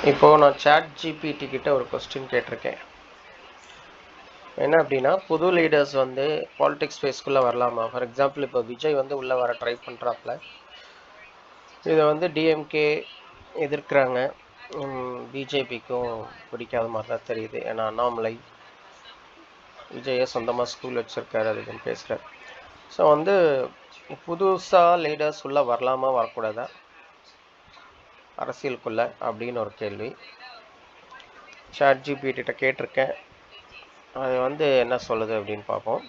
இப்போது நான் ChatGPT கிட்ட ஒரு கொஸ்டின் கேட்டிருக்கேன். என்ன அப்படின்னா, புது லீடர்ஸ் வந்து பாலிடிக்ஸ் ஸ்பேஸ்க்குள்ளே வரலாமா? ஃபார் எக்ஸாம்பிள் இப்போ விஜய் வந்து உள்ளே வர ட்ரை பண்ணுறாப்புல. இதை வந்து டிஎம்கே எதிர்க்கிறாங்க. பிஜேபிக்கும் பிடிக்காத மாதிரி தான் தெரியுது. ஏன்னா அண்ணாமலை விஜயை சொந்தமாக ஸ்கூல் வச்சுருக்காரு, அதுக்குன்னு பேசுகிறார். ஸோ வந்து புதுசாக லீடர்ஸ் உள்ளே வரலாமா வரக்கூடாதா அரசியலுக்குள்ளே அப்படின்னு ஒரு கேள்வி ChatGPT கிட்ட கேட்டிருக்கேன். அது வந்து என்ன சொல்லுது அப்படின்னு பார்ப்போம்.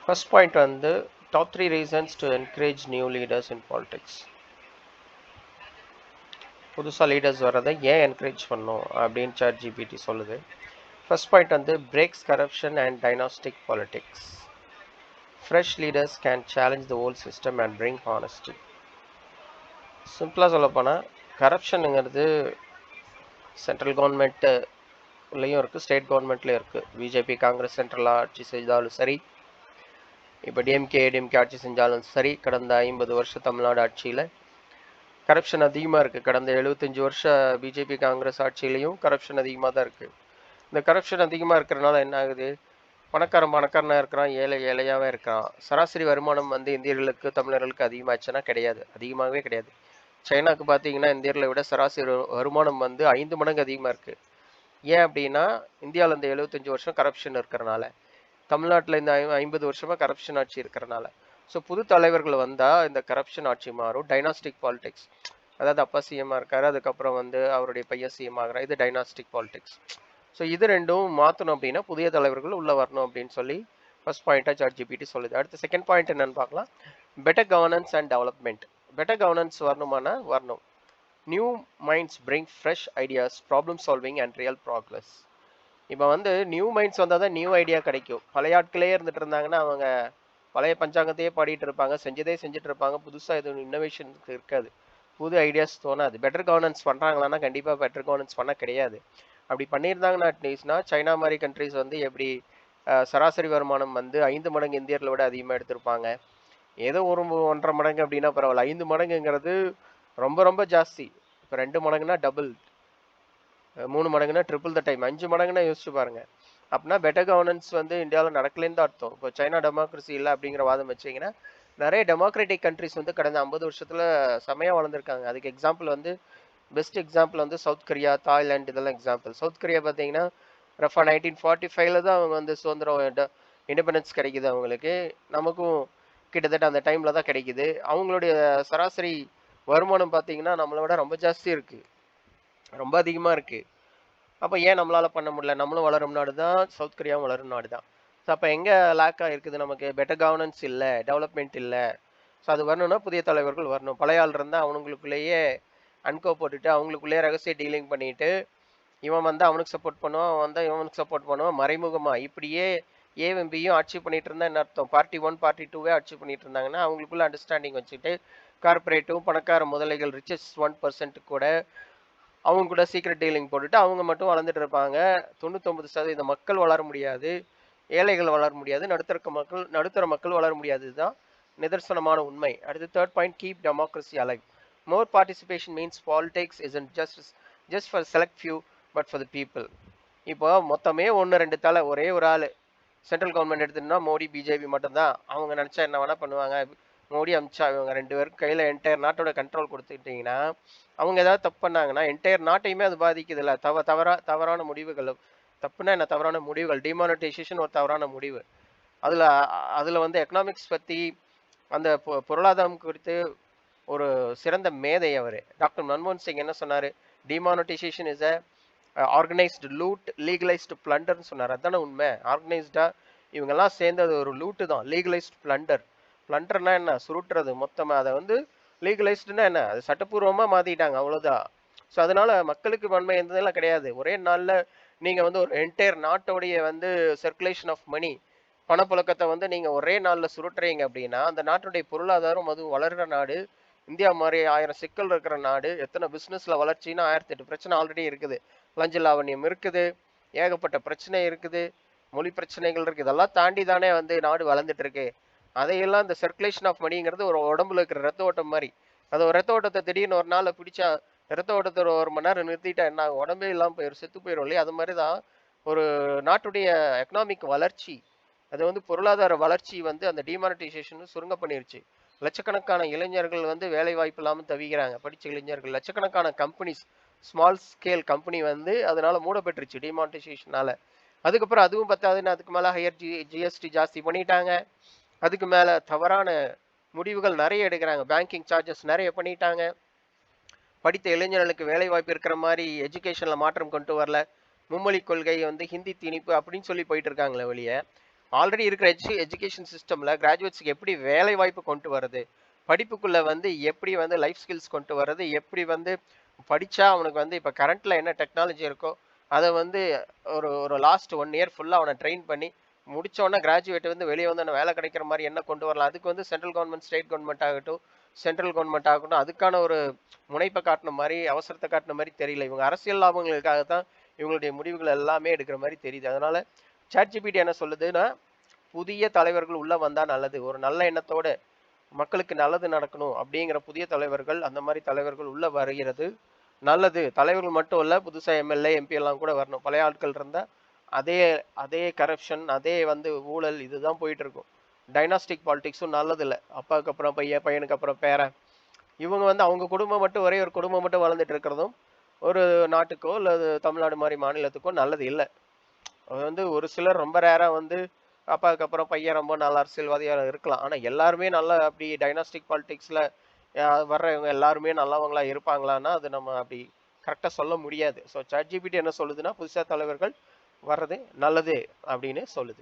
ஃபர்ஸ்ட் பாயிண்ட் வந்து top 3 reasons to encourage new leaders in politics. புதுசாக லீடர்ஸ் வர்றதை ஏன் என்கரேஜ் பண்ணணும் அப்படின்னு ChatGPT சொல்லுது. ஃபர்ஸ்ட் பாயிண்ட் வந்து breaks corruption and dynastic politics. Fresh leaders can challenge the old system and bring honesty. சிம்பிளாக சொல்லப்போனால் கரப்ஷனுங்கிறது சென்ட்ரல் கவர்மெண்ட்லேயும் இருக்குது, ஸ்டேட் கவர்மெண்ட்லேயும் இருக்குது. பிஜேபி காங்கிரஸ் சென்ட்ரலாக ஆட்சி செய்தாலும் சரி, இப்போ டிஎம்கே ஆட்சி செஞ்சாலும் சரி, கடந்த 50 வருஷம் தமிழ்நாடு ஆட்சியில் கரப்ஷன் அதிகமாக இருக்குது. கடந்த 75 வருஷம் பிஜேபி காங்கிரஸ் ஆட்சியிலையும் கரப்ஷன் அதிகமாக தான் இருக்குது. இந்த கரப்ஷன் அதிகமாக இருக்கிறனால என்ன ஆகுது? பணக்காரனாக இருக்கிறான், ஏழையாகவே இருக்கிறான். சராசரி வருமானம் வந்து இந்தியர்களுக்கு தமிழர்களுக்கு அதிகமாச்சுன்னா கிடையாது, அதிகமாகவே கிடையாது. சைனாவுக்கு பார்த்தீங்கன்னா இந்தியர்களை விட சராசரி வருமானம் வந்து 5 மடங்கு அதிகமாக இருக்குது. ஏன் அப்படின்னா இந்தியாவில் இந்த 75 வருஷம் கரப்ஷன் இருக்கிறனால, தமிழ்நாட்டில் இந்த 50 வருஷமாக கரப்ஷன் ஆட்சி இருக்கிறனால. ஸோ புது தலைவர்கள் வந்தால் இந்த கரப்ஷன் ஆட்சி மாறும். டைனாஸ்டிக் பாலிடிக்ஸ், அதாவது அப்பா சிஎம்மாக இருக்காரு, அதுக்கப்புறம் வந்து அவருடைய பையன் சிஎம் ஆகிறார். இது டைனாஸ்டிக் பாலிடிக்ஸ். ஸோ இது ரெண்டும் மாற்றணும் அப்படின்னா புதிய தலைவர்கள் உள்ளே வரணும் அப்படின்னு சொல்லி ஃபர்ஸ்ட் பாயிண்ட்டாக ChatGPT சொல்லுது. அடுத்து செகண்ட் பாயிண்ட் என்னன்னு பார்க்கலாம். Better governance and development. Better governance வரணுமானா வரணும். New minds bring fresh ideas, problem solving and real progress. இப்போ வந்து நியூ மைண்ட்ஸ் வந்தால் தான் நியூ ஐடியா கிடைக்கும். பழைய ஆட்களே இருந்துட்டு இருந்தாங்கன்னா அவங்க பழைய பஞ்சாங்கத்தையே பாடிட்டு இருப்பாங்க, செஞ்சதே செஞ்சுட்டு இருப்பாங்க. புதுசாக எதுவும் இன்னோவேஷன் இருக்காது, புது ஐடியாஸ் தோணாது. பெட்டர் கவர்னன்ஸ் பண்ணுறாங்களான்னா கண்டிப்பாக பெட்டர் கவர்னன்ஸ் பண்ண கிடையாது. அப்படி பண்ணியிருந்தாங்கன்னா அட்லீஸ்ட்னா சைனா மாதிரி கண்ட்ரிஸ் வந்து எப்படி சராசரி வருமானம் வந்து 5 மடங்கு இந்தியர்களை விட அதிகமாக எடுத்திருப்பாங்க. ஏதோ 1.5 மடங்கு அப்படின்னா பரவாயில்ல, 5 மடங்குங்கிறது ரொம்ப ரொம்ப ஜாஸ்தி. இப்போ 2 மடங்குனா டபுள், 3 மடங்குனா ட்ரிபிள் த டைம், 5 மடங்குனா யோசிச்சு பாருங்க. அப்படின்னா பெட்டர் கவர்னன்ஸ் வந்து இந்தியாவில் நடக்கலேன்னு தான் அர்த்தம். இப்போ சைனா டெமோக்ரஸி இல்லை அப்படிங்கிற வாதம் வச்சிங்கன்னா நிறைய டெமோக்ராட்டிக் கண்ட்ரிஸ் வந்து கடந்த 50 வருஷத்தில் செமையாக வளர்ந்துருக்காங்க. அதுக்கு எக்ஸாம்பிள் வந்து பெஸ்ட் எக்ஸாம்பிள் வந்து சவுத் கொரியா, தாய்லாந்து, இதெல்லாம் எக்ஸாம்பிள். சவுத் கொரியா பார்த்தீங்கன்னா ரஃபா 1945 தான் அவங்க வந்து சுதந்திரம் இண்டிபெண்டன்ஸ் கிடைக்குது அவங்களுக்கு. நமக்கும் கிட்டத்தட்ட அந்த டைமில் தான் கிடைக்குது. அவங்களுடைய சராசரி வருமானம் பார்த்தீங்கன்னா நம்மளை விட ரொம்ப ஜாஸ்தி இருக்குது, ரொம்ப அதிகமாக இருக்குது. அப்போ ஏன் நம்மளால் பண்ண முடியல? நம்மளும் வளரும் நாடு தான், சவுத் கொரியாவும் வளரும் நாடு தான். ஸோ அப்போ எங்கே லேக்காக இருக்குது? நமக்கு பெட்டர் கவர்னன்ஸ் இல்லை, டெவலப்மெண்ட் இல்லை. ஸோ அது வரணும்னா புதிய தலைவர்கள் வரணும். பழைய ஆள் இருந்தால் அவங்களுக்குள்ளேயே அன்கோ போட்டுட்டு அவங்களுக்குள்ளேயே ரகசிய டீலிங் பண்ணிட்டு இவன் வந்து அவனுக்கு சப்போர்ட் பண்ணுவான், அவன் வந்தால் இவனுக்கு சப்போர்ட் பண்ணுவான், மறைமுகமாக இப்படியே ஏவும் பியும் ஆட்சி பண்ணிட்டு இருந்தா என்ன அர்த்தம்? பார்ட்டி 1 பார்ட்டி 2வே ஆட்சி பண்ணிட்டு இருந்தாங்கன்னா அவங்களுக்குள்ள அண்டர்ஸ்டாண்டிங் வச்சுட்டு கார்பரேட்டும் பணக்கார முதலைகள் ரிச்சஸ் 1% கூட அவங்க கூட சீக்ரெட் டீலிங் போட்டுட்டு அவங்க மட்டும் வளர்ந்துட்டு இருப்பாங்க. 99% மக்கள் வளர முடியாது, ஏழைகள் வளர முடியாது, நடுத்தர மக்கள் வளர முடியாது. இதுதான் நிதர்சனமான உண்மை. அடுத்து third point, keep democracy alive. More participation means politics isn't just for select few but for the people. இப்போ மொத்தமே 1-2 தலை, ஒரே ஒரு ஆள் சென்ட்ரல் கவர்மெண்ட் எடுத்துட்டோம்னா மோடி பிஜேபி மட்டும்தான். அவங்க நினச்சா என்ன வேணால் பண்ணுவாங்க. மோடி அமித்ஷா இவங்க 2 பேருக்கு கையில் என்டையர் நாட்டோட கண்ட்ரோல் கொடுத்துக்கிட்டிங்கன்னா அவங்க ஏதாவது தப்பு பண்ணாங்கன்னா என்டையர் நாட்டையுமே அது பாதிக்குது இல்லை? தவறான முடிவுகள். தப்புனா என்ன? தவறான முடிவுகள். டிமானிட்டைசேஷன் ஒரு தவறான முடிவு. அதில் வந்து எக்கனாமிக்ஸ் பற்றி அந்த பொருளாதாரம் குறித்து ஒரு சிறந்த மேதை அவர். டாக்டர் மன்மோகன் சிங் என்ன சொன்னார்? Demonetisation is organised loot, legalised பிளண்டர்னு சொன்னார். அதுதானே உண்மை. ஆர்கனைஸ்டாக இவங்கெல்லாம் சேர்ந்தது ஒரு லூட்டு தான். Legalised blender. பிளண்டர்னா என்ன? சுருட்டுறது மொத்தமாக. அதை வந்து லீகலைஸ்டுனா என்ன? அது சட்டப்பூர்வமாக மாற்றிட்டாங்க, அவ்வளோதான். ஸோ அதனால மக்களுக்கு வன்மை எந்ததெல்லாம் கிடையாது. ஒரே நாளில் நீங்கள் வந்து ஒரு என்டையர் நாட்டோடைய வந்து சர்க்குலேஷன் ஆஃப் மணி, பணப்புழக்கத்தை வந்து நீங்கள் ஒரே நாளில் சுருட்டுறீங்க அப்படின்னா அந்த நாட்டுடைய பொருளாதாரம், அதுவும் வளர்கிற நாடு இந்தியா மாதிரி 1000 சிக்கல் இருக்கிற நாடு, எத்தனை பிஸ்னஸில் வளர்ச்சின்னா 1008 பிரச்சனை ஆல்ரெடி இருக்குது. லஞ்ச லாவண்யம் இருக்குது, ஏகப்பட்ட பிரச்சனை இருக்குது, மொழி பிரச்சனைகள் இருக்குது. இதெல்லாம் தாண்டி தானே வந்து நாடு வளர்ந்துட்டு இருக்கு. அதையெல்லாம் இந்த சர்க்குலேஷன் ஆஃப் மணிங்கிறது ஒரு உடம்புல இருக்கிற ரத்த ஓட்டம் மாதிரி. அது ஒரு ரத்த ஓட்டத்தை திடீர்னு ஒரு நாளில் பிடிச்சா ரத்த ஓட்டத்தை ஒரு மணி நேரம் நிறுத்திட்டா என்ன ஆகும்? உடம்பே இல்லாம போயிரும், செத்து போயிரும் இல்லையா? அது மாதிரி தான் ஒரு நாட்டுடைய எக்கனாமிக் வளர்ச்சி, அது வந்து பொருளாதார வளர்ச்சி வந்து அந்த டிமானிட்டைசேஷன் சுருங்க பண்ணிருச்சு. லட்சக்கணக்கான இளைஞர்கள் வந்து வேலை வாய்ப்பு இல்லாம தவிக்கிறாங்க. படிச்ச இளைஞர்கள். லட்சக்கணக்கான கம்பெனிஸ், ஸ்மால் ஸ்கேல் கம்பெனி வந்து அதனால மூடப்பட்டுருச்சு டிமானிட்டைசேஷனால. அதுக்கப்புறம் அதுவும் பத்தாதுன்னு அதுக்கு மேல ஹையர் ஜிஎஸ்டி ஜாஸ்தி பண்ணிட்டாங்க. அதுக்கு மேல தவறான முடிவுகள் நிறைய எடுக்கிறாங்க. பேங்கிங் சார்ஜஸ் நிறைய பண்ணிட்டாங்க. படித்த இளைஞர்களுக்கு வேலை வாய்ப்பு இருக்கிற மாதிரி எஜுகேஷன்ல மாற்றம் கொண்டு வரல. மும்மொழி கொள்கை வந்து ஹிந்தி திணிப்பு அப்படின்னு சொல்லி போயிட்டு இருக்காங்களே வெளிய. ஆல்ரெடி இருக்கிற எஜுகேஷன் சிஸ்டம்ல கிராஜுவேட்ஸ்க்கு எப்படி வேலை வாய்ப்பு கொண்டு வர்றது, படிப்புக்குள்ள வந்து எப்படி வந்து லைஃப் ஸ்கில்ஸ் கொண்டு வர்றது, எப்படி வந்து படிச்சா அவனுக்கு வந்து இப்ப கரண்ட்ல என்ன டெக்னாலஜி இருக்கோ அதை வந்து ஒரு ஒரு லாஸ்ட் 1 இயர் ஃபுல்லா அவனை ட்ரெயின் பண்ணி முடிச்ச உடனே கிராஜுவேட் வந்து வெளியே வந்து வேலை கிடைக்கிற மாதிரி என்ன கொண்டு வரலாம். அதுக்கு வந்து சென்ட்ரல் கவர்மெண்ட், ஸ்டேட் கவர்மெண்ட் ஆகட்டும், சென்ட்ரல் கவர்மெண்ட் ஆகட்டும், அதுக்கான ஒரு முனைப்பை காட்டின மாதிரி, அவசரத்தை காட்டின மாதிரி தெரியல. இவங்க அரசியல் லாபங்களுக்காக தான் இவங்களுடைய முடிவுகள் எல்லாமே எடுக்கிற மாதிரி தெரியுது. அதனால சாட்ஜிபிடி என்ன சொல்லுதுன்னா, புதிய தலைவர்கள் உள்ள வந்தா நல்லது, ஒரு நல்ல எண்ணத்தோட மக்களுக்கு நல்லது நடக்கணும் அப்படிங்கிற புதிய தலைவர்கள், அந்த மாதிரி தலைவர்கள் உள்ள வருகிறது நல்லது. தலைவர்கள் மட்டும் இல்ல, புதுசா எம்எல்ஏ எம்பி எல்லாம் கூட வரணும். பழைய ஆட்கள் இருந்தா அதே அதே கரப்ஷன், அதே வந்து ஊழல் இதுதான் போயிட்டு இருக்கும். டைனாஸ்டிக் பாலிடிக்ஸும் நல்லது இல்லை. அப்பாவுக்கு அப்புறம் பையன், பையனுக்கு அப்புறம் பேரன், இவங்க வந்து அவங்க குடும்பம் மட்டும், ஒரே ஒரு குடும்பம் மட்டும் வளர்ந்துட்டு இருக்கிறதும் ஒரு நாட்டுக்கோ அல்லது தமிழ்நாடு மாதிரி மாநிலத்துக்கோ நல்லது இல்லை. அது வந்து ஒரு சிலர் ரொம்ப ரேரா வந்து அப்பாவுக்கு அப்புறம் பையன் ரொம்ப நல்ல அரசியல்வாதியா இருக்கலாம். ஆனா எல்லாருமே நல்ல அப்படி டைனாஸ்டிக் பாலிடிக்ஸ்ல வர்றவங்க எல்லாருமே நல்லவங்களா இருப்பாங்களான்னா அது நம்ம அப்படி கரெக்டா சொல்ல முடியாது. ஸோ சாட் ஜிபிடி என்ன சொல்லுதுன்னா, புதுசா தலைவர்கள் வர்றது நல்லது அப்படின்னு சொல்லுது.